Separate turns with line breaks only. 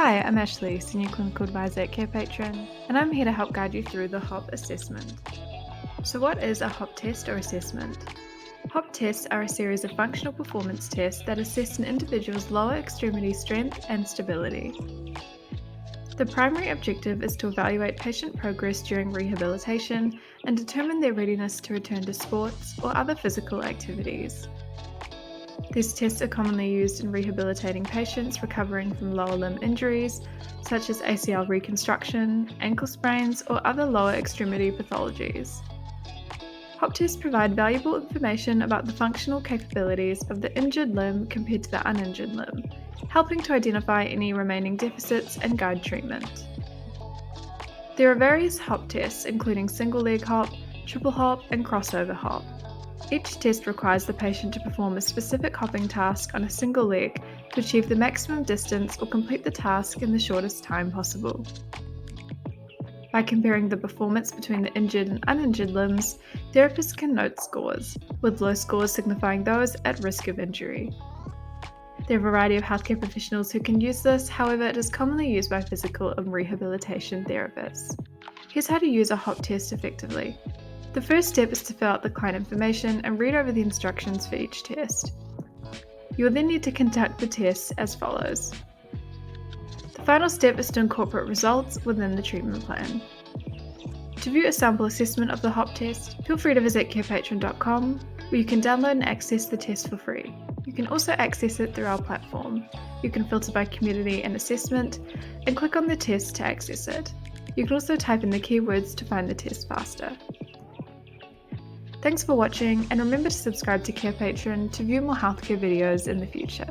Hi, I'm Ashley, Senior Clinical Advisor at Carepatron, and I'm here to help guide you through the HOP assessment. So what is a HOP test or assessment? HOP tests are a series of functional performance tests that assess an individual's lower extremity strength and stability. The primary objective is to evaluate patient progress during rehabilitation and determine their readiness to return to sports or other physical activities. These tests are commonly used in rehabilitating patients recovering from lower limb injuries, such as ACL reconstruction, ankle sprains, or other lower extremity pathologies. HOP tests provide valuable information about the functional capabilities of the injured limb compared to the uninjured limb, helping to identify any remaining deficits and guide treatment. There are various HOP tests, including single leg hop, triple hop, and crossover hop. Each test requires the patient to perform a specific hopping task on a single leg to achieve the maximum distance or complete the task in the shortest time possible. By comparing the performance between the injured and uninjured limbs, therapists can note scores, with low scores signifying those at risk of injury. There are a variety of healthcare professionals who can use this, however, it is commonly used by physical and rehabilitation therapists. Here's how to use a HOP test effectively. The first step is to fill out the client information and read over the instructions for each test. You will then need to conduct the tests as follows. The final step is to incorporate results within the treatment plan. To view a sample assessment of the HOP test, feel free to visit carepatron.com, where you can download and access the test for free. You can also access it through our platform. You can filter by community and assessment, and click on the test to access it. You can also type in the keywords to find the test faster. Thanks for watching, and remember to subscribe to Carepatron to view more healthcare videos in the future.